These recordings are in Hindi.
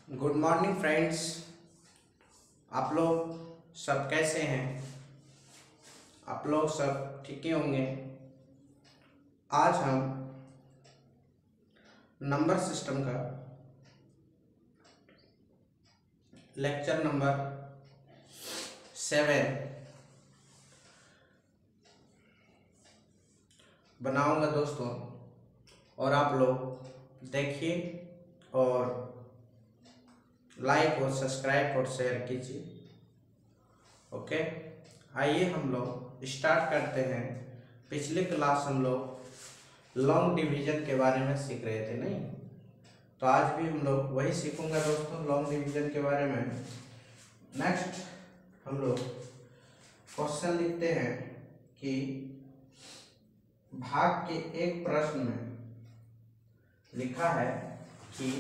Good morning friends. आप लोग सब कैसे हैं? आप लोग सब ठीक ही होंगे। आज हम नंबर सिस्टम का लेक्चर नंबर 7 बनाऊंगा दोस्तों, और आप लोग देखिए और लाइक और सब्सक्राइब और शेयर कीजिए। ओके, आइए हम लोग स्टार्ट करते हैं। पिछले क्लास हम लोग लॉन्ग डिवीजन के बारे में सीख रहे थे, नहीं? तो आज भी हम लोग वही सीखूंगा दोस्तों, लॉन्ग डिवीजन के बारे में। नेक्स्ट हम लोग क्वेश्चन लिखते हैं कि भाग के एक प्रश्न में लिखा है कि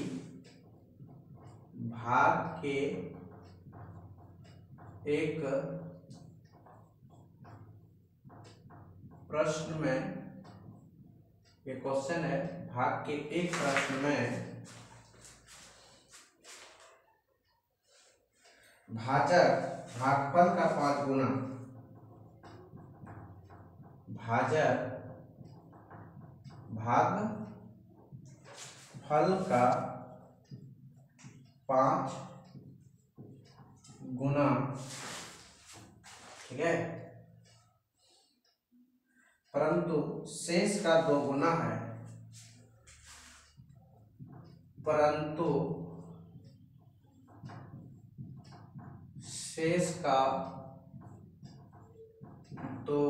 भाग के एक प्रश्न में, ये क्वेश्चन है, भाग के एक प्रश्न में भाजक भागफल का 5 गुना, भाजक भागफल का 5 गुना, ठीक है, परंतु शेष का 2 गुना है, परंतु शेष का 2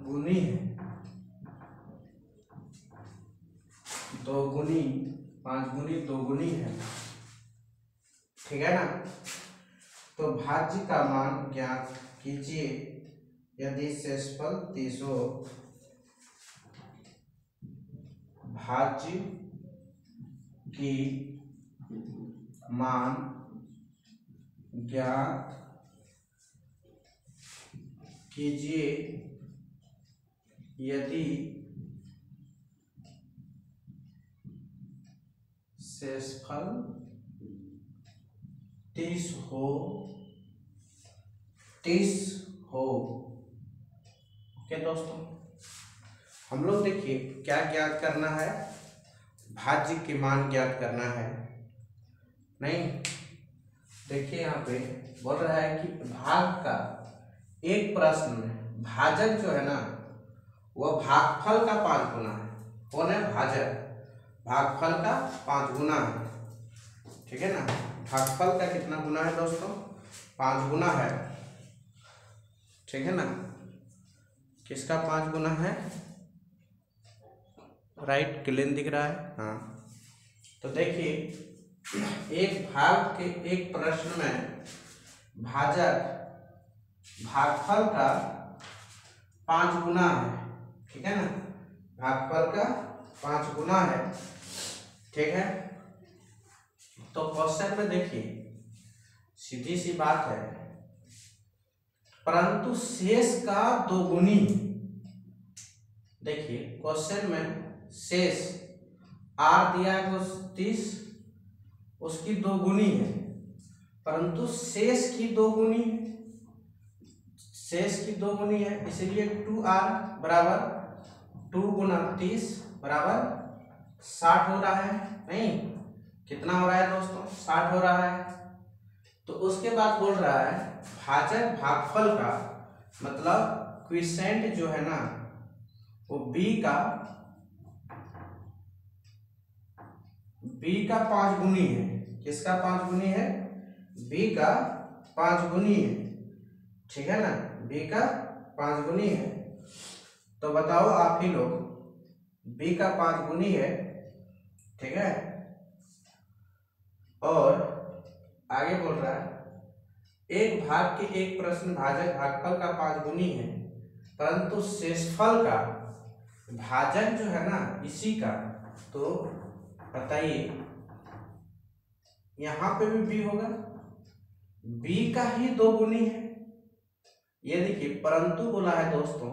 गुनी है, 2 गुनी, 5 गुनी 2 गुनी है, ठीक है ना? तो भाज्य का मान ज्ञात कीजिए यदि शेषफल 30 हो। भाज्य की मान ज्ञात कीजिए यदि शेषफल 30 हो, 30 हो। ओके दोस्तों, हम लोग देखिए क्या ज्ञात करना है, भाज्य की मान ज्ञात करना है, नहीं? देखिए यहाँ पे बोल रहा है कि भाग का एक प्रश्न में भाजक जो है ना, वह भागफल का 5 गुना है। कौन है? भाजक भागफल का 5 गुना है, ठीक है ना? भागफल का कितना गुना है दोस्तों? 5 गुना है, ठीक है ना? किसका 5 गुना है? राइट, क्लीन दिख रहा है, हाँ। तो देखिए, एक भाग के एक प्रश्न में भाजक भागफल का 5 गुना है, ठीक है ना? भागफल का 5 गुना है, ठीक है? तो क्वेश्चन में देखिए, सीधी सी बात है, परंतु शेष का 2 गुनी। देखिए क्वेश्चन में शेष आर दिया है 30, उसकी 2 गुनी है, परंतु शेष की 2 गुनी है, शेष की 2 गुनी है, इसलिए 2r बराबर 2 गुना 30 बराबर 60 हो रहा है, नहीं? कितना हो रहा है दोस्तों? 60 हो रहा है। तो उसके बाद बोल रहा है भाजक भागफल का, मतलब क्विसेंट जो है ना, वो b का 5 गुनी है। किसका 5 गुनी है? b का 5 गुनी है, ठीक है ना? b का 5 गुनी है। तो बताओ आप ही लोग, b का 5 गुनी है, ठीक है? और आगे बोल रहा है एक भाग के एक प्रश्न भाजक भागफल का 5 गुनी है, परंतु शेषफल का भाजक जो है ना इसी का, तो बताइए यहां पे भी b होगा, b का ही 2 गुनी है। ये देखिए परंतु बोला है दोस्तों,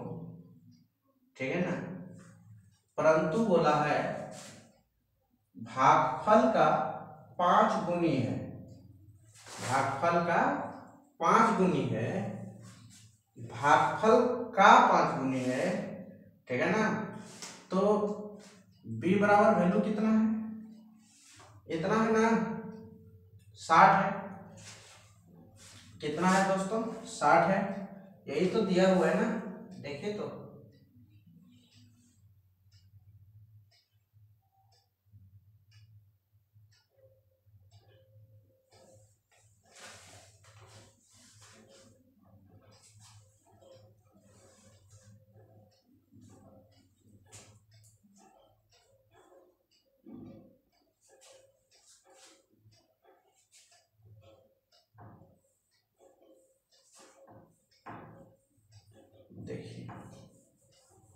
ठीक है ना? परंतु बोला है भागफल का 5 गुनी है, भागफल का 5 गुनी है, भागफल का 5 गुनी है, ठीक है ना। तो b बराबर वैल्यू कितना है, इतना है ना, 60 है। कितना है दोस्तों, 60 है। यही तो दिया हुआ है ना, देखिए तो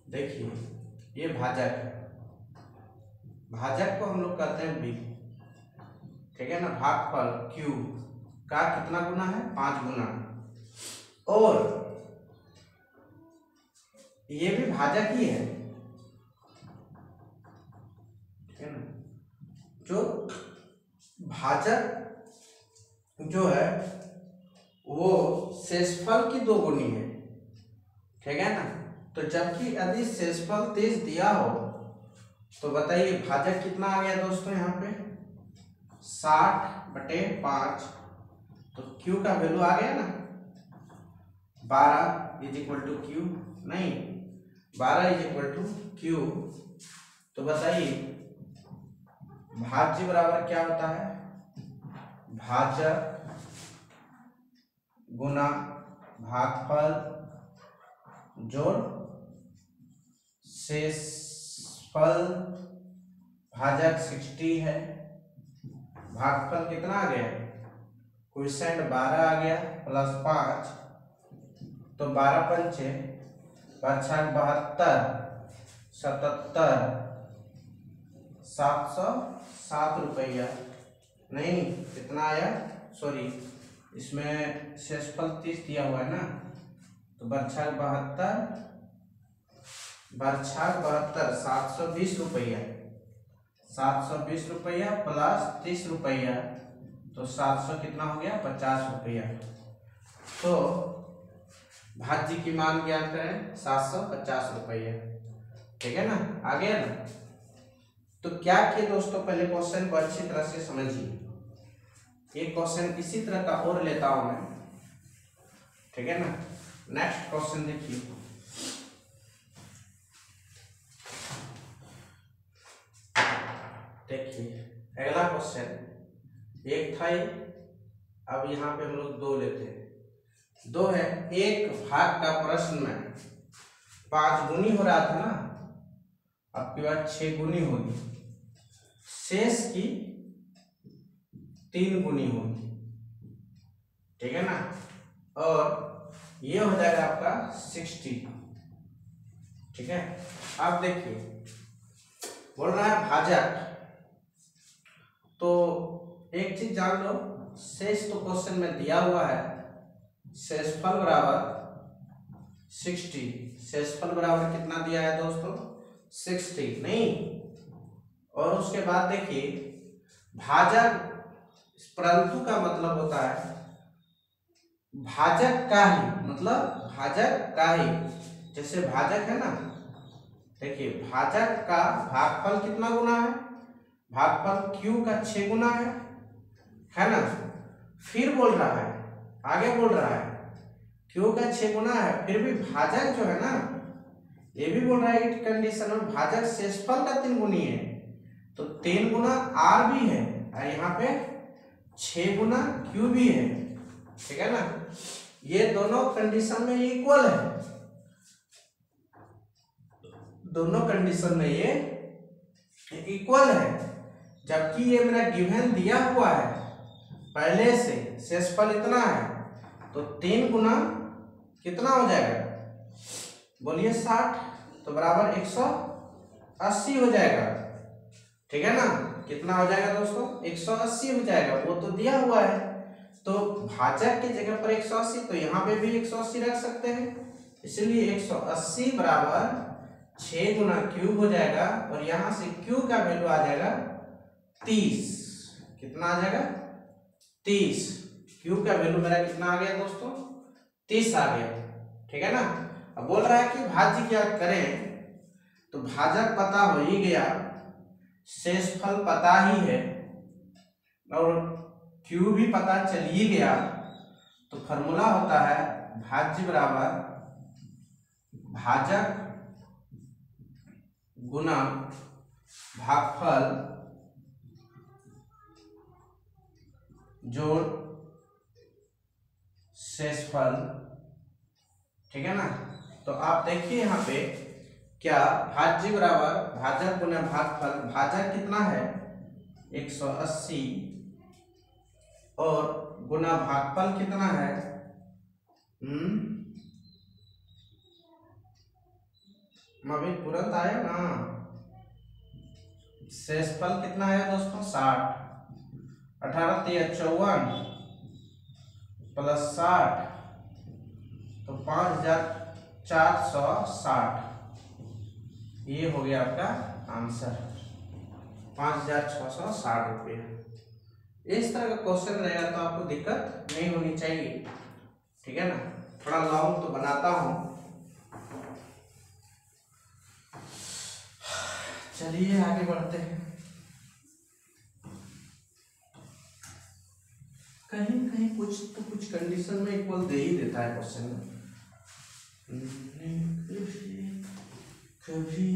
देखिए ये भाजक है, भाजक को हम लोग कहते हैं b, ठीक है ना। भागफल q का कितना गुना है, 5 गुना, और ये भी भाजक ही है, ठीक है ना। जो भाजक जो है वो शेषफल की 2 गुनी है, ठीक है ना। तो जबकि यदि शेषफल 30 दिया हो तो बताइए भाजक कितना आ गया दोस्तों, यहाँ पे 60/5, तो q का वैल्यू आ गया ना 12 इज इक्वल टू q, नहीं 12 इज इक्वल टू q। तो बताइए भाज्य बराबर क्या होता है, भाजक गुना भागफल जोड़ शेषफल, भाजक 60 है, भागफल कितना आ गया, क्वोशिएंट 12 आ गया प्लस 5, तो 12 पंचे 72, 77, 707 रुपया, नहीं कितना आया, सॉरी इसमें शेषफल 30 दिया हुआ है ना, तो बरछाक 72 720 रुपया, 720 रुपया प्लस 30 रुपया, तो 700 कितना हो गया, 50 रुपया। तो भाज्य की मान ज्ञात करें 750 रुपया, ठीक है ना, आ गया ना। तो क्या किए दोस्तों, पहले क्वेश्चन को अच्छी तरह से समझिए। एक क्वेश्चन इसी तरह का और लेता हूं मैं, ठीक है ना। नेक्स्ट क्वेश्चन देखिए, अगला क्वेश्चन एक था ये, अब यहाँ पे हम लोग 2 लेते हैं। 2 है, एक भाग का प्रश्न में 5 गुनी हो रहा था ना, आपके बाद 6 गुनी होगी, शेष की 3 गुनी होगी, ठीक है ना। और ये हो जाएगा आपका 60, ठीक है। अब देखिए बोल रहा है भाजक, तो एक चीज जान लो, शेष तो क्वेश्चन में दिया हुआ है, शेषफल बराबर 60, शेषफल बराबर कितना दिया है दोस्तों, 60, नहीं। और उसके बाद देखिए भाजक, परंतु का मतलब होता है भाजक का ही, मतलब भाजक का ही, जैसे भाजक है ना, देखिए भाजक का भागफल कितना गुना है, भागफल q का 6 गुना है ना। फिर बोल रहा है, आगे बोल रहा है q का 6 गुना है, फिर भी भाजक जो है ना, ये भी बोल रहा है इस कंडीशन में भाजक शेषफल का 3 गुनी है, तो 3 गुना r भी है, और यहाँ पे 6 गुना q भी है, ठीक है ना। ये दोनों कंडीशन में इक्वल है, दोनों कंडीशन में ये इक्वल है, जबकि ये मेरा गिवन दिया हुआ है पहले से, शेषफल इतना है, तो 3 गुना कितना हो जाएगा, बोलिए 60, तो बराबर 180 हो जाएगा, ठीक है ना। कितना हो जाएगा दोस्तों, 180 हो जाएगा, वो तो दिया हुआ है। तो भाजक की जगह पर 180, तो यहाँ पे भी 180 रख सकते हैं, इसलिए 180 बराबर 6 गुना क्यूब हो जाएगा, और यहाँ से q का वैल्यू आ जाएगा 30। कितना आ जाएगा 30। क्यू का वैल्यू मेरा कितना आ गया दोस्तों 30 आ गया। ठीक है ना। अब बोल रहा है कि भाज्य क्या करें, तो भाजक पता हो ही गया, शेषफल पता ही है और क्यू भी पता चल ही गया, तो फॉर्मूला होता है भाज्य बराबर भाजक गुना भागफल जोड़ शेषफल। ठीक है ना। तो आप देखिए यहाँ पे क्या भाज्य बराबर भाजक गुना भागफल, भाजक कितना है 180 और गुना भागफल कितना है अभी तुरंत आया ना। शेषफल कितना है दोस्तों 60। 18 54 प्लस 60 तो 5460। ये हो गया आपका आंसर 5660 रुपये। इस तरह का क्वेश्चन रहेगा तो आपको दिक्कत नहीं होनी चाहिए। ठीक है ना। थोड़ा लॉन्ग तो बनाता हूं। चलिए आगे बढ़ते हैं। कहीं कहीं कुछ तो कुछ कंडीशन में इक्वल दे ही देता है क्वेश्चन में। कभी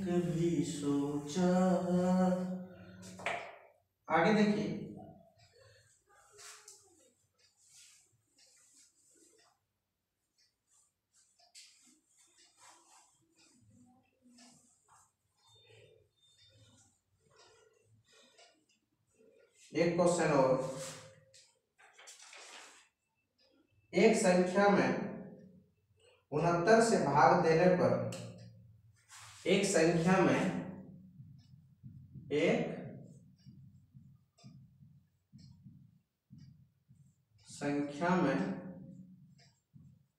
कभी सोचा। आगे देखिए एक क्वेश्चन और। एक संख्या में 69 से भाग देने पर एक संख्या में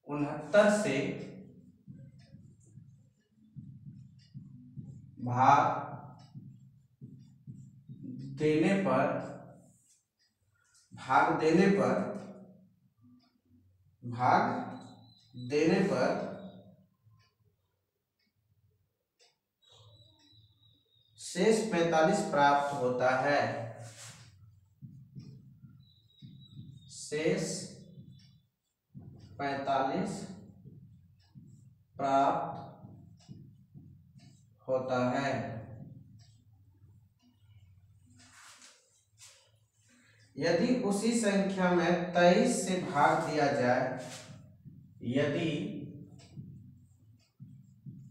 69 से भाग देने पर शेष 45 प्राप्त होता है। शेष 45 प्राप्त होता है। यदि उसी संख्या में 23 से भाग दिया जाए, यदि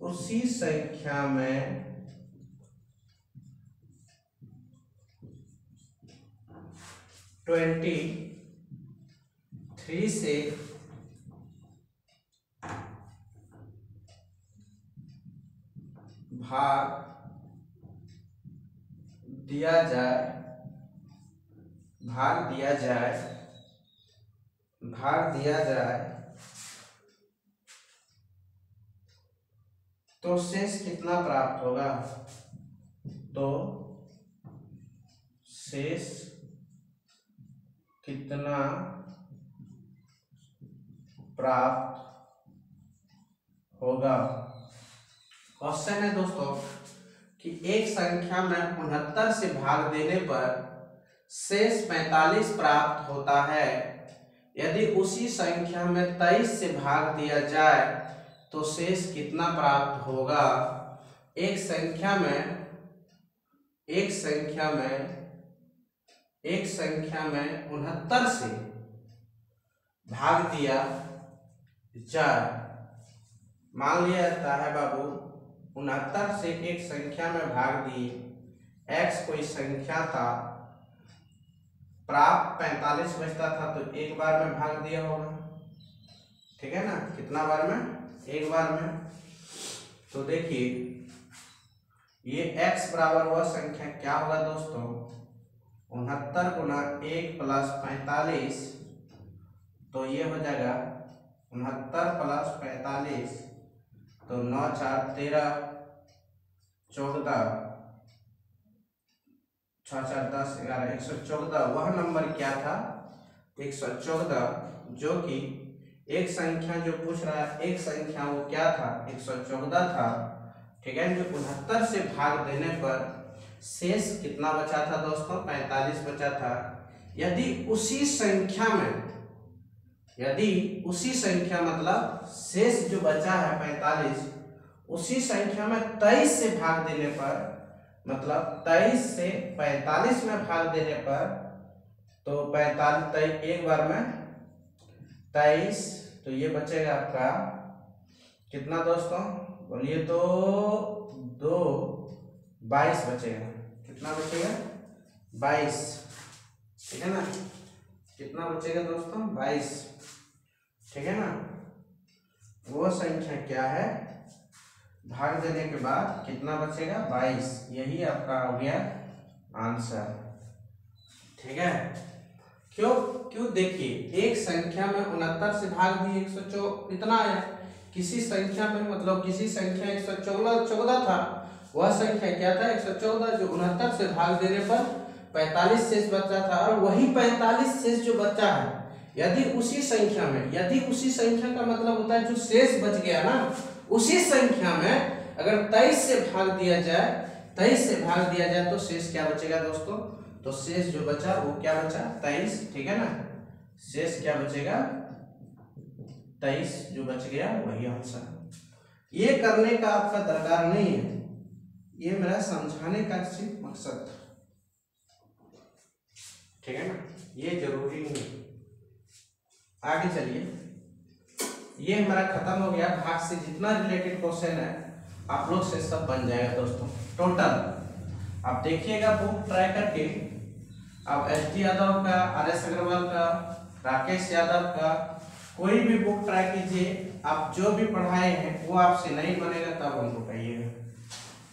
उसी संख्या में 23 से भाग दिया जाए तो शेष कितना प्राप्त होगा। तो शेष कितना प्राप्त होगा। क्वेश्चन है दोस्तों कि एक संख्या में 69 से भाग देने पर शेष 45 प्राप्त होता है। यदि उसी संख्या में 23 से भाग दिया जाए तो शेष कितना प्राप्त होगा। एक संख्या में 69 से भाग दिया जाए। मान लिया जाता है बाबू 69 से एक संख्या में भाग दिए, x कोई संख्या था, प्राप्त 45 बचता था तो एक बार में भाग दिया होगा। ठीक है ना। कितना बार में एक बार में। तो देखिए ये x बराबर हुआ संख्या क्या होगा दोस्तों 69 गुना 1 प्लस 45 तो ये हो जाएगा 69 प्लस 45 तो 9 4 13 14 6 4 10 11 114 वह नंबर क्या था 114, जो कि एक संख्या जो पूछ रहा है एक संख्या वो क्या था 114 था। ठीक है, जो 69 से भाग देने पर शेष कितना बचा था दोस्तों 45 बचा था। यदि उसी संख्या मतलब शेष जो बचा है 45 उसी संख्या में 23 से भाग देने पर मतलब 23 से 45 में भाग देने पर तो 45 एक बार में 23 तो ये बचेगा आपका कितना दोस्तों बोलिए तो 22 बचेगा। कितना बचेगा 22। ठीक है ना, कितना बचेगा दोस्तों 22। ठीक है ना, वो संख्या क्या है भाग देने के बाद कितना बचेगा 22। यही आपका हो गया आंसर। ठीक है, क्यों देखिए एक संख्या में 69 से भाग दिए 114 इतना आया। किसी संख्या में मतलब किसी संख्या 114 था वह संख्या क्या था 114 जो 69 से भाग देने पर 45 शेष बचा था। और वही 45 शेष जो बचा है यदि उसी संख्या का मतलब होता है जो शेष बच गया ना उसी संख्या में अगर 23 से भाग दिया जाए तो शेष क्या बचेगा दोस्तों तो शेष जो बचा वो क्या बचा 23। ठीक है ना, शेष क्या बचेगा 23 जो बच गया वही आंसर। ये करने का आपका दरकार नहीं है, ये मेरा समझाने का सिर्फ मकसद था। ठीक है ना, ये जरूरी नहीं। आगे चलिए, ये हमारा खत्म हो गया। भाग से जितना रिलेटेड क्वेश्चन है आप लोग से सब बन जाएगा दोस्तों टोटल। आप देखिएगा बुक ट्राई करके, आप एस.डी. यादव का, आर.एस. अग्रवाल का, राकेश यादव का कोई भी बुक ट्राई कीजिए। आप जो भी पढ़ाए हैं वो आपसे नहीं बनेगा तब हमको कहिएगा।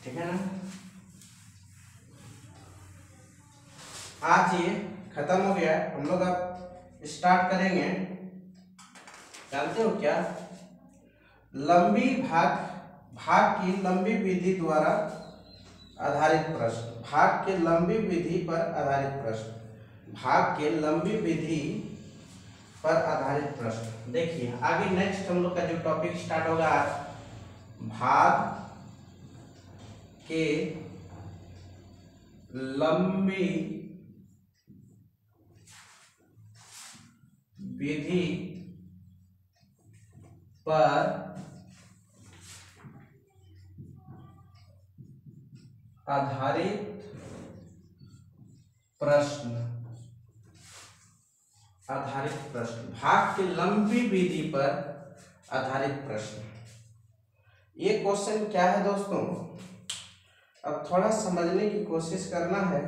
ठीक है ना, आज ये खत्म हो गया। हम लोग अब स्टार्ट करेंगे, जानते हो क्या, भाग की लंबी विधि द्वारा आधारित प्रश्न। भाग के लंबी विधि पर आधारित प्रश्न, भाग के लंबी विधि पर आधारित प्रश्न। देखिए आगे नेक्स्ट हम लोग का जो टॉपिक स्टार्ट होगा भाग के लंबी विधि पर आधारित प्रश्न। भाग के लंबी विधि पर आधारित प्रश्न। ये क्वेश्चन क्या है दोस्तों, अब थोड़ा समझने की कोशिश करना है।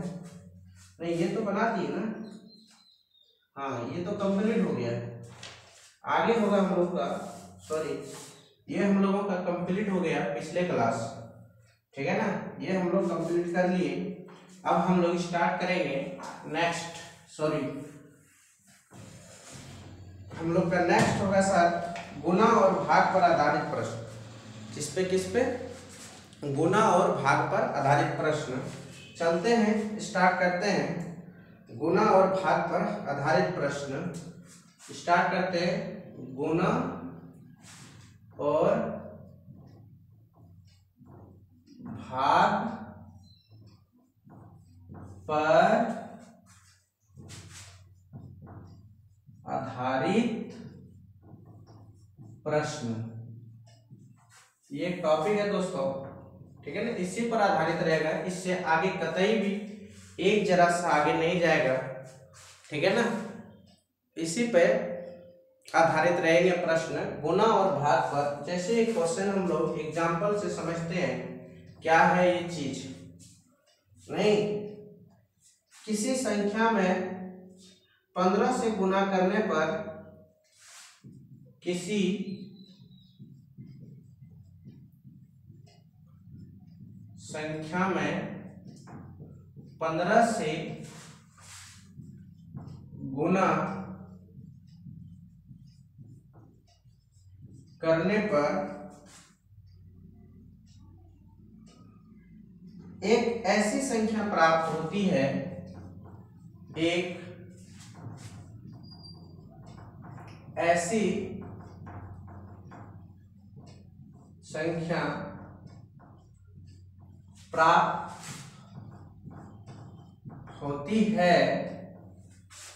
नहीं ये तो बना दिए ना, हाँ ये तो कंप्लीट हो गया है। आगे होगा हम लोग का, सॉरी ये हम लोगों का कंप्लीट हो गया पिछले क्लास। ठीक है ना, ये हम लोग कंप्लीट कर लिए। अब हम लोग स्टार्ट करेंगे नेक्स्ट, सॉरी हम लोग का नेक्स्ट होगा सर गुना और भाग पर आधारित प्रश्न। किस पे गुना और भाग पर आधारित प्रश्न। चलते हैं, स्टार्ट करते हैं। गुना और भाग पर आधारित प्रश्न स्टार्ट करते हैं। गुना और भाग पर आधारित प्रश्न, ये टॉपिक है दोस्तों। ठीक है ना, इसी पर आधारित रहेगा, इससे आगे कतई भी एक जरा सा आगे नहीं जाएगा। ठीक है ना, इसी पे आधारित रहेंगे प्रश्न गुना और भाग पर। जैसे एक क्वेश्चन हम लोग एग्जांपल से समझते हैं, क्या है ये चीज, नहीं किसी संख्या में 15 से गुना करने पर किसी संख्या में 15 से गुना करने पर एक ऐसी संख्या प्राप्त होती है, एक ऐसी संख्या प्राप्त होती है,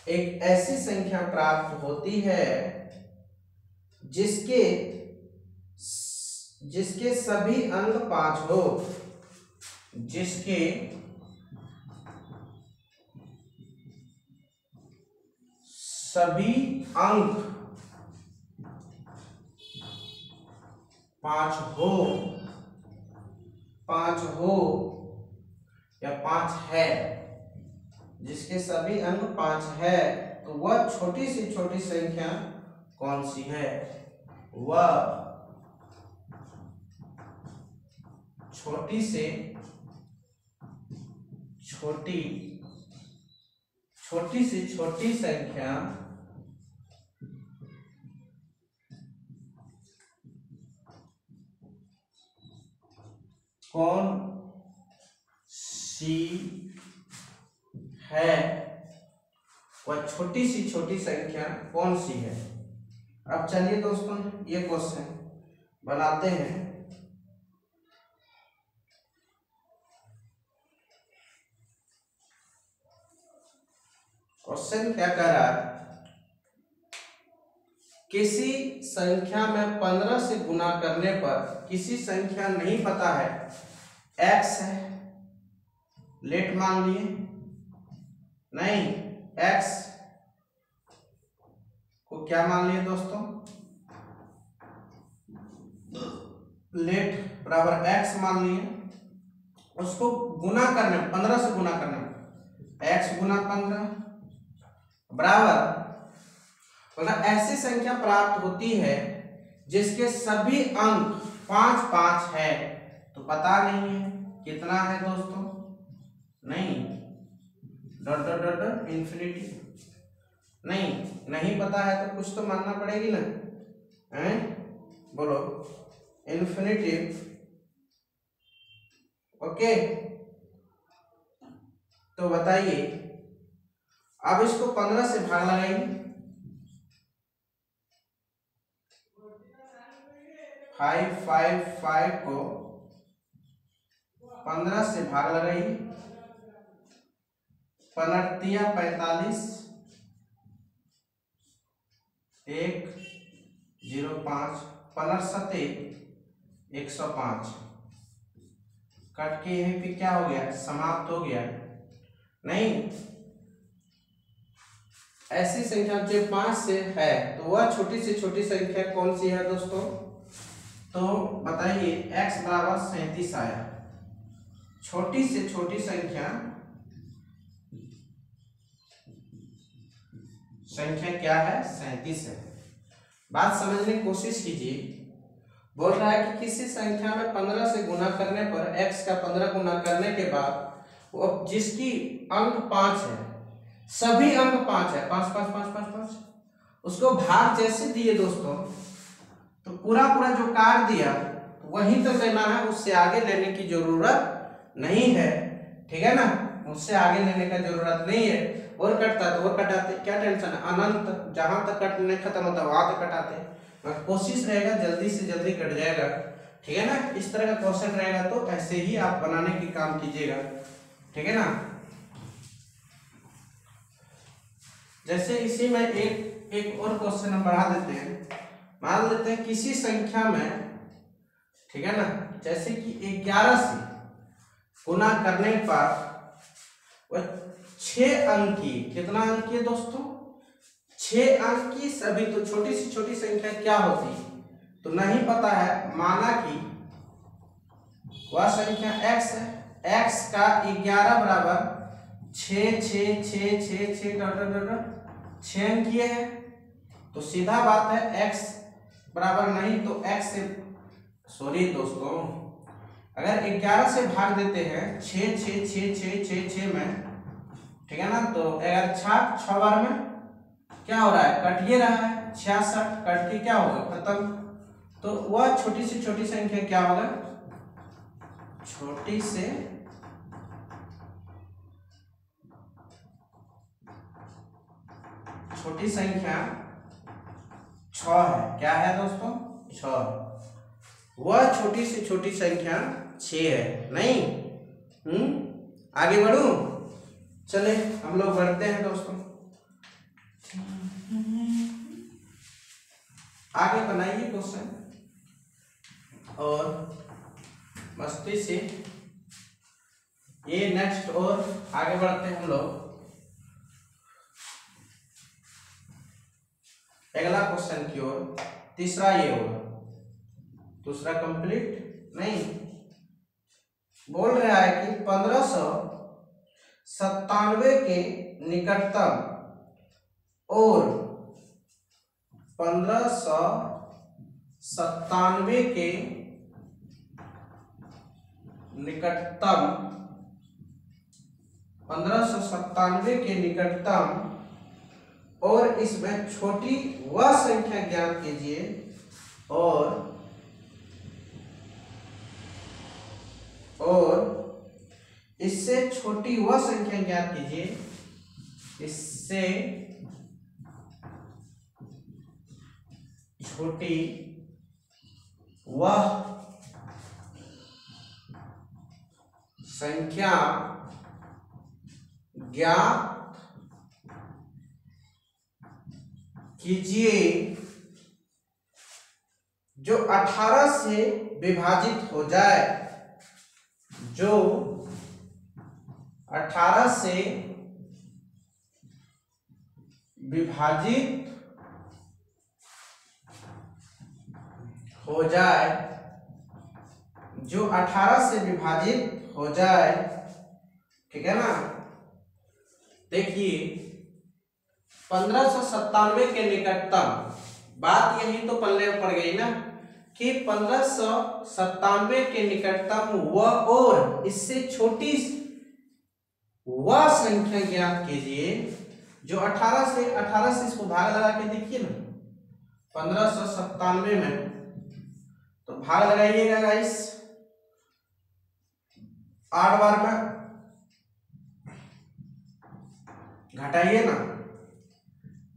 एक ऐसी संख्या प्राप्त होती है जिसके सभी अंक 5 हो, जिसके सभी अंक 5 हो या 5 है, जिसके सभी अंक 5 है, तो वह छोटी से छोटी संख्या कौन सी है? वह छोटी से छोटी संख्या कौन सी है? वह छोटी से छोटी संख्या कौन सी है? अब चलिए दोस्तों ये क्वेश्चन बनाते हैं। क्वेश्चन क्या कह रहा है? किसी संख्या में 15 से गुना करने पर किसी संख्या नहीं पता है, x है, लेट मान लिए, नहीं x को क्या मान लिए दोस्तों? लेट बराबर x मान लिए, उसको गुना करने 15 से गुना करने x गुना 15 बराबर मतलब ऐसी संख्या प्राप्त होती है जिसके सभी अंक 5 है, तो पता नहीं है कितना है दोस्तों, नहीं dot dot dot dot infinity, नहीं पता है तो कुछ तो मानना पड़ेगी ना, हैं? बोलो इंफिनिटी, ओके। तो बताइए अब इसको 15 से भाग लगाएंगे, 5 को 15 से भाग लगाइए, 45 1 0 5 105 कट के यहीं पे क्या हो गया? समाप्त हो गया। नहीं, ऐसी संख्या जो 5 से है तो वह छोटी से छोटी संख्या कौन सी है दोस्तों? तो बताइए x बराबर 37 आया, छोटी से छोटी संख्या क्या है? 37 है। बात समझने की कोशिश कीजिए। बोल रहा है कि किसी संख्या में 15 से गुना करने पर x का 15 गुना करने के बाद वो जिसकी अंक 5 है, सभी अंक 5 है, 5 5 5 5 5, उसको भाग जैसे दिए दोस्तों तो पूरा जो काट दिया वहीं तक लेना है, उससे आगे लेने की जरूरत नहीं है, ठीक है ना? उससे आगे लेने का जरूरत नहीं है। और कटता तो और कटाते, क्या टेंशन है? अनंत जहां तक कटने खत्म होता वहां तक कटाते, कोशिश रहेगा जल्दी से जल्दी कट जाएगा, ठीक है ना? इस तरह का क्वेश्चन रहेगा तो ऐसे ही आप बनाने की काम कीजिएगा, ठीक है ना? जैसे इसी में एक और क्वेश्चन हम बढ़ा देते हैं। मान लेते हैं किसी संख्या में, ठीक है ना, जैसे कि 11 से गुना करने पर वह 6 अंक की, कितना अंक की है दोस्तों? 6 अंक की सभी, तो छोटी से छोटी संख्या क्या होती तो नहीं पता है। माना कि वह संख्या x है, x का 11 बराबर 6 6 6 6 6 6 अंक ये है, तो सीधा बात है x बराबर नहीं तो x से, सॉरी दोस्तों, अगर 11 से भाग देते हैं 6 6 6 6 6 6 में, ठीक है ना, तो अगर 6 बार में क्या हो रहा है? कट ये रहा है 66, कट के क्या होगा? खत्म। तो वह छोटी से छोटी संख्या क्या होगा? छोटी से छोटी संख्या 6 है। क्या है दोस्तों? 6। वह छोटी से छोटी संख्या 6 है। नहीं? आगे बढ़ूं? चले हम लोग बढ़ते हैं दोस्तों। आगे बनाइए क्वेश्चन और मस्ती से ये नेक्स्ट और आगे बढ़ते हैं हम लोग। अगला क्वेश्चन की ओर। तीसरा ये होगा। दूसरा कंप्लीट नहीं, बोल रहा है कि 1597 के निकटतम और 1597 के निकटतम 1597 के निकटतम और इसमें छोटी वह संख्या ज्ञात कीजिए और इससे छोटी वह संख्या ज्ञात कीजिए, इससे छोटी वह संख्या ज्ञात कीजिए जो 18 से विभाजित हो जाए, जो 18 से विभाजित हो जाए, जो 18 से विभाजित हो जाए। ठीक है ना? देखिए 1597 के निकटतम, बात यही तो पल्ले पड़ गई ना कि 1597 के निकटतम वह और इससे छोटी वह संख्या ज्ञात कीजिए जो 18 से इसको भाग लगा के देखिए ना 1597 में, तो भाग लगाइएगा गाइस 8 बार में, घटाइए ना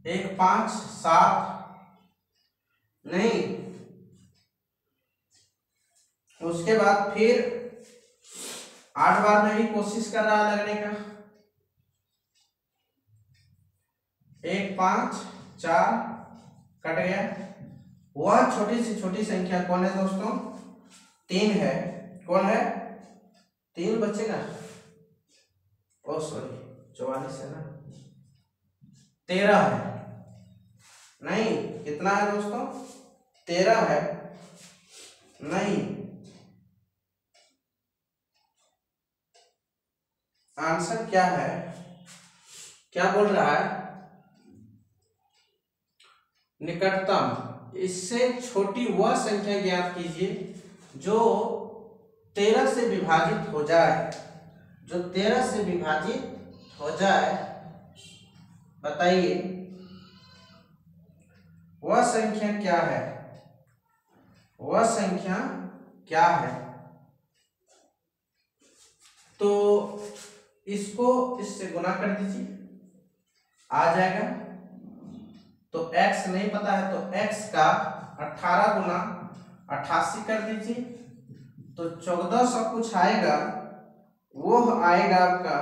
1 5 7 नहीं, उसके बाद फिर 8 बार में ही कोशिश कर रहा लगने का। 1 5 4 कट गया। वह छोटी से छोटी संख्या कौन है दोस्तों? 3 है। कौन है? 3 बचेगा। ओ सॉरी 44 है ना, 13 है। नहीं, कितना है दोस्तों? 13 है। नहीं, आंसर क्या है? क्या बोल रहा है? निकटतम, इससे छोटी वह संख्या ज्ञात कीजिए जो 13 से विभाजित हो जाए, जो 13 से विभाजित हो जाए। बताइए वह संख्या क्या है? वह संख्या क्या है? तो इसको इससे गुना कर दीजिए, आ जाएगा। तो x नहीं पता है तो x का 18 गुना 88 कर दीजिए, तो 1400 कुछ आएगा, वो आएगा आपका,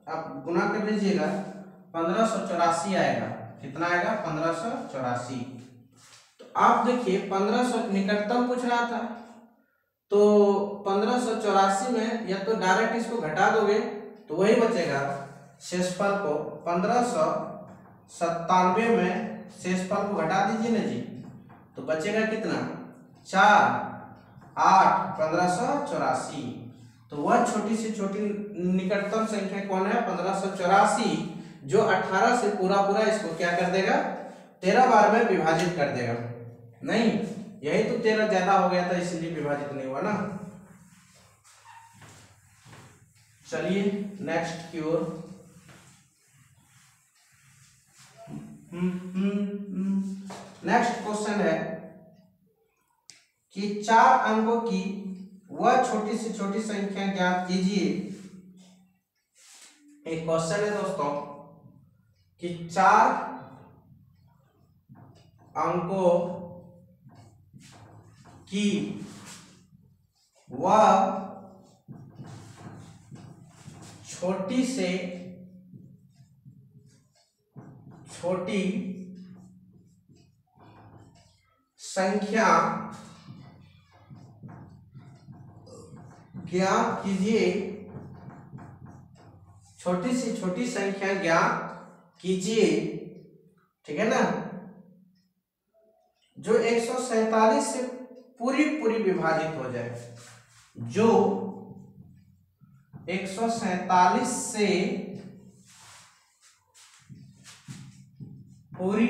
आप गुना कर लीजिएगा 1584 आएगा। कितना आएगा? 1584। तो आप देखिए 1500 निकटतम पूछ रहा था, तो 1584 में या तो डायरेक्ट इसको घटा दोगे तो वही बचेगा शेषफल को। 1597 में शेषफल को घटा दीजिए ना जी, तो बचेगा कितना? 4 8 1584। तो वह छोटी से छोटी निकटतम संख्या कौन है? 1584, जो 18 से पूरा इसको क्या कर देगा? 13 बार में विभाजित कर देगा। नहीं, यही तो 13 ज्यादा हो गया था इसलिए विभाजित नहीं हुआ ना। चलिए नेक्स्ट की ओर। नेक्स्ट क्वेश्चन है कि 4 अंकों की वह छोटी से छोटी संख्या ज्ञात कीजिए। एक क्वेश्चन है दोस्तों कि 4 अंकों की वह छोटी से छोटी संख्या ज्ञात कीजिए, छोटी से छोटी संख्या ज्ञात कीजिए, ठीक है ना, जो 147 से पूरी विभाजित हो जाए, जो 147 से पूरी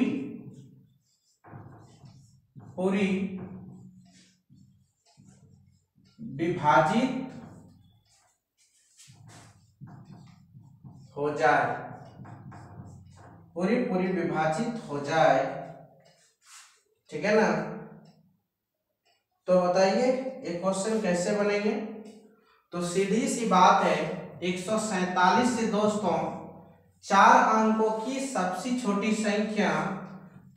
विभाजित हो जाए, पूरी विभाजित हो जाए, ठीक है ना। तो बताइए ये क्वेश्चन कैसे बनेंगे। तो सीधी सी बात है, 147 से दोस्तों 4 अंकों की सबसे छोटी संख्या,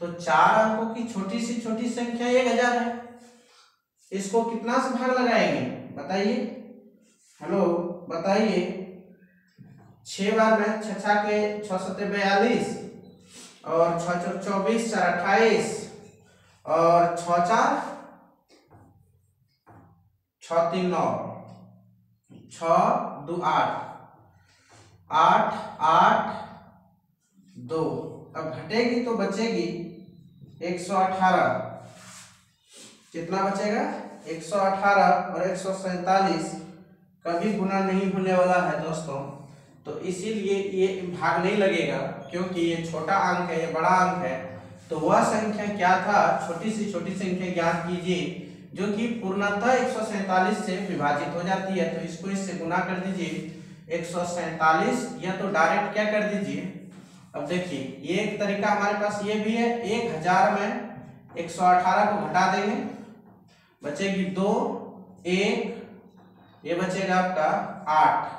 तो 4 अंकों की छोटी से छोटी संख्या 1000 है। इसको कितना से भाग लगाएंगे बताइए, हेलो बताइए। 6 बार में 6 6 के 6 7 42 और 6 4 24 4 28 और 6 4 6 3 9 6 2 8 8 8 2। अब घटेगी तो बचेगी 118। कितना बचेगा 118 और 147 कभी गुना नहीं होने वाला है दोस्तों। तो इसीलिए ये भाग नहीं लगेगा, क्योंकि ये छोटा अंक है, ये बड़ा अंक है। तो वह संख्या क्या था, छोटी से छोटी संख्या ज्ञात कीजिए जो कि पूर्णतः 147 से विभाजित हो जाती है। तो इसको इससे गुना कर दीजिए 147, या तो डायरेक्ट क्या कर दीजिए। अब देखिए ये एक तरीका हमारे पास ये भी है, 1000 में 118 को घटा देंगे, बचेगी 2 1, ये बचेगा आपका 8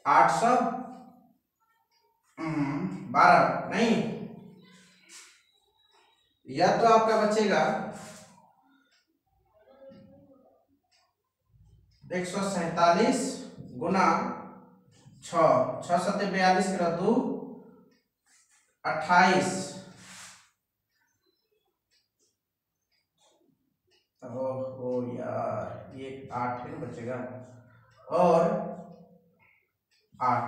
812 नहीं, या तो आपका बचेगा 147 गुना 6 6 7 42 करो 2 28। ओहो यार ये 8 है बचेगा और 8,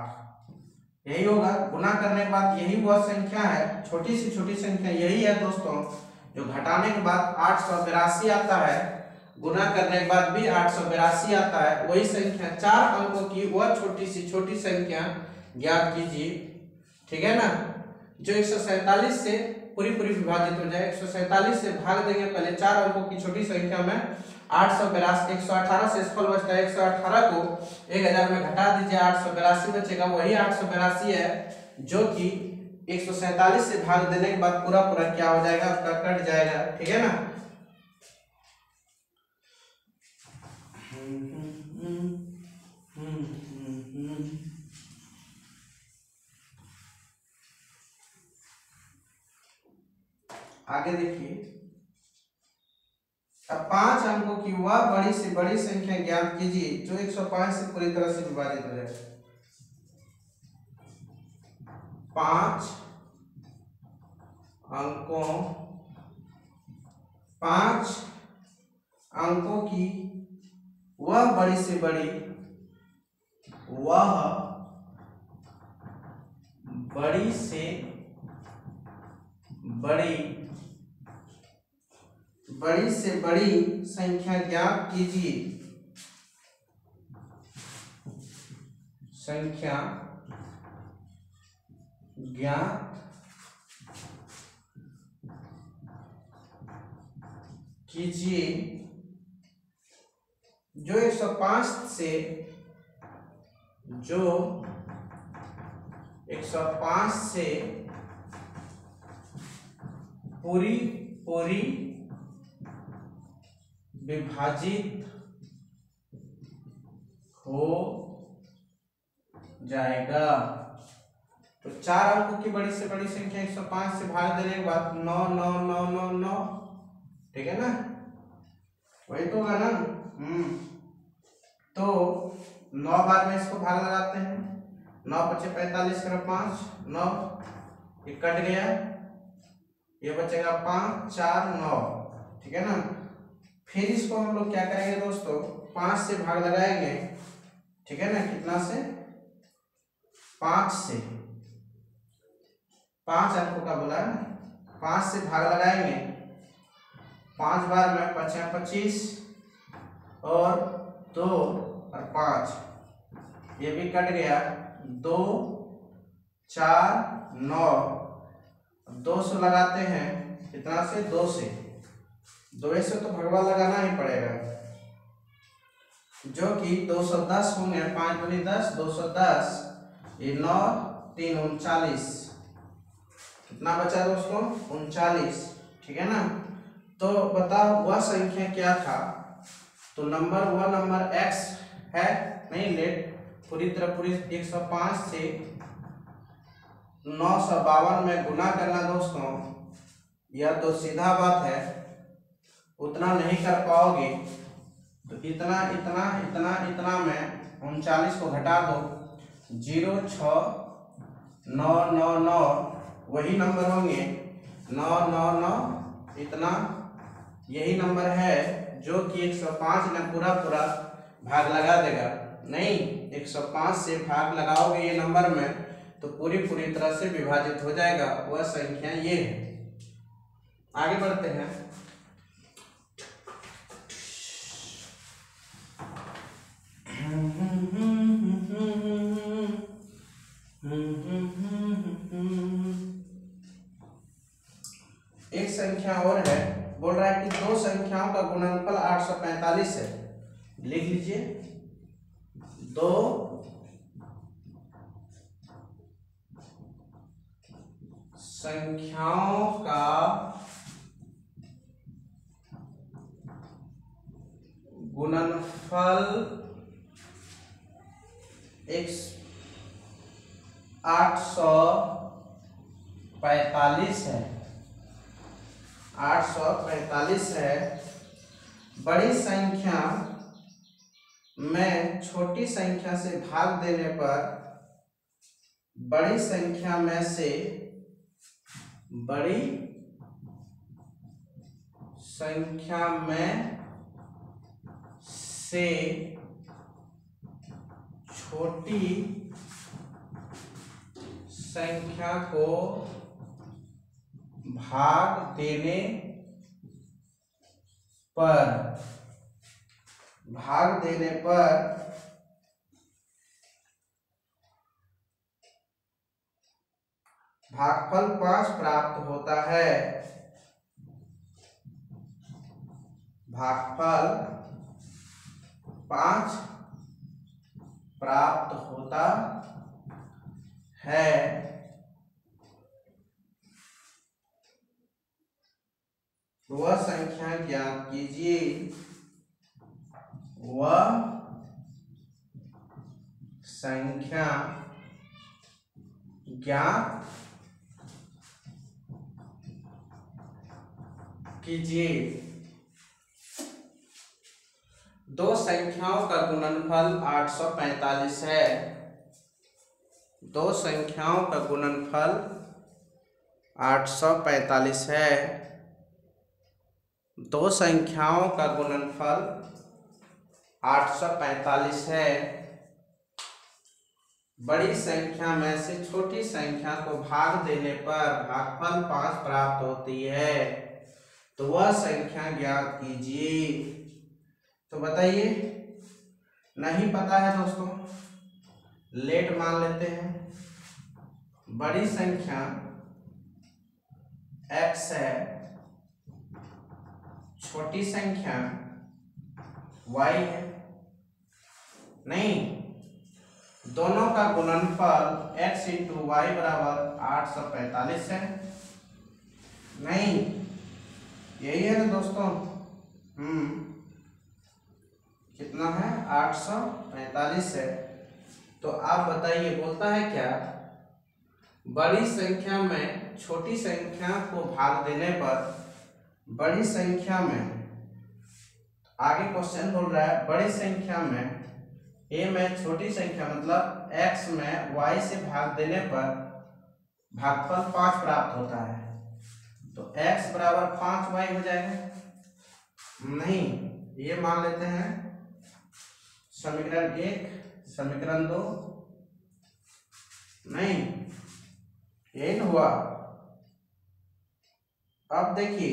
यही होगा। गुना करने के बाद यही वह संख्या है, छोटी से छोटी संख्या यही है दोस्तों, जो घटाने के बाद 882 आता है, गुना करने के बाद भी 882 आता है। वही संख्या 4 अंकों की वह छोटी से छोटी संख्या ज्ञात कीजिए, ठीक है ना, जो 147 से पूरी विभाजित हो जाए। 147 से भाग देंगे पहले 4 अंकों की छोटी संख्या में, 882 118 से सफल बचता है, 118 को 1000 में घटा दीजिए, 882 बचेगा, वही 882 है जो कि 147 से भाग देने के बाद पूरा क्या हो जाएगा आपका, कट जाएगा, ठीक है ना। आगे देखिए, अब 5 अंकों की वह बड़ी से बड़ी संख्या ज्ञात कीजिए जो 105 से पूरी तरह से विभाजित हो जाए। 5 अंकों की वह बड़ी से बड़ी संख्या ज्ञात कीजिए, संख्या ज्ञात कीजिए जो 105 से पूरी विभाजित हो जाएगा। तो 4 अंकों की बड़ी से बड़ी संख्या 105 से भाग देने के बाद 9 9 9 9 9, ठीक है ना, वही तो होगा ना। तो 9 बार में इसको भाग लगाते हैं, 9 बचे 45 करो 5 9, ये कट गया, ये बचेगा 5 4 9, ठीक है ना। फिर इसको हम लोग क्या करेंगे दोस्तों, 5 से भाग लगाएंगे, ठीक है ना, कितना से, 5 से, 5 अंकों का बोला है ना, 5 से भाग लगाएंगे, 5 बार में 5 25 और 2 और 5, ये भी कट गया, 2 4 9, 200 लगाते हैं, कितना से, 2 से, 2 से तो भगवा लगाना ही पड़ेगा, जो कि 210 होंगे, 5 दूनी 10, 210, ये 9 3 39, कितना बचा दोस्तों, 39, ठीक है ना। तो बताओ वह संख्या क्या था, तो वह नंबर x है, नहीं, लेट पूरी तरह पूरी 105 से 952 में गुना करना दोस्तों, यह तो सीधा बात है, उतना नहीं कर पाओगे, तो इतना इतना इतना इतना में 39 को घटा दो, 0 6 9 9 9, वही नंबर होंगे, 9 9 9, इतना यही नंबर है जो कि 105 में पूरा भाग लगा देगा। नहीं, 105 से भाग लगाओगे ये नंबर में तो पूरी तरह से विभाजित हो जाएगा, वह संख्या ये है। आगे बढ़ते हैं। एक संख्या और है, बोल रहा है कि दो संख्याओं का गुणनफल 845 है। लिख लीजिए, दो संख्याओं का गुणनफल 845 है, 845 है। बड़ी संख्या में छोटी संख्या से भाग देने पर बड़ी संख्या में से छोटी संख्या को भाग देने पर भागफल 5 प्राप्त होता है। भागफल 5 प्राप्त होता है। वह संख्या ज्ञात कीजिए। वह संख्या ज्ञात कीजिए। दो संख्याओं का गुणनफल 845 है। दो संख्याओं का गुणनफल 845 है। दो संख्याओं का गुणनफल 845 है। बड़ी संख्या में से छोटी संख्या को भाग देने पर भागफल 5 प्राप्त होती है। तो वह संख्या ज्ञात कीजिए। तो बताइए, नहीं पता है दोस्तों, लेट मान लेते हैं। बड़ी संख्या x है, छोटी संख्या y है। नहीं, दोनों का गुणनफल x इंटू वाई बराबर 845 है। नहीं, यही है ना दोस्तों। कितना है, 845 है। तो आप बताइए, बोलता है क्या बड़ी संख्या में छोटी संख्या को भाग देने पर बड़ी संख्या में, आगे क्वेश्चन बोल रहा है बड़ी संख्या में a में छोटी संख्या मतलब x में y से भाग देने पर भागफल 5 प्राप्त होता है। तो x बराबर 5y हो जाएगा। नहीं, ये मान लेते हैं समीकरण 1, समीकरण 2 नहीं, ये हुआ। अब देखिए,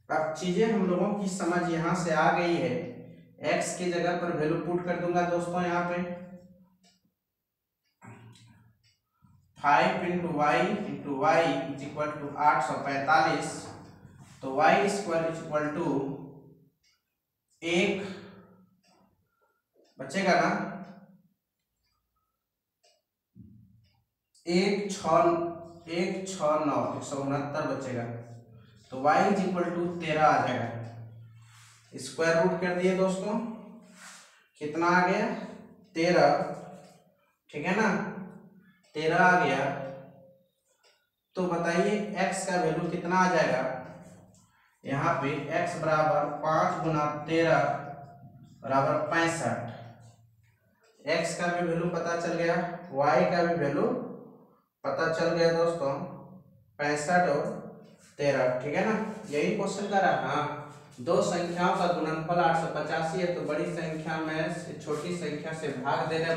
अब चीजें हम लोगों की समझ यहां से आ गई है। x की जगह पर वैल्यू पुट कर दूंगा दोस्तों यहाँ पे 5 into Y is equal to 845। तो y square is equal to 1 बचेगा ना, 169 बचेगा। तो y इज इक्वल टू 13 आ जाएगा। स्क्वायर रूट कर दिए दोस्तों, कितना आ गया 13, ठीक है ना, 13 आ गया। तो बताइए x का वैल्यू कितना आ जाएगा। यहाँ पे x बराबर 5 गुना 13 बराबर 65। x का भी वैल्यू पता चल गया, y का भी वैल्यू पता चल गया दोस्तों, 65 और 13, ठीक है ना। यही क्वेश्चन कर रहा। हाँ, दो संख्याओं का गुणनफल 885 है, तो बड़ी संख्या में छोटी संख्या से भाग देने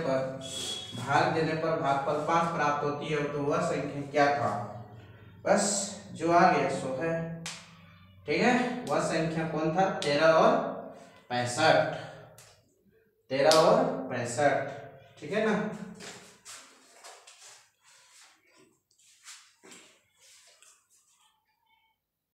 पर भागफल 5 प्राप्त होती है। तो वह संख्या क्या था, बस जो आ गया सो है, ठीक है। वह संख्या कौन था, 13 और 65, 13 और 65, ठीक है ना।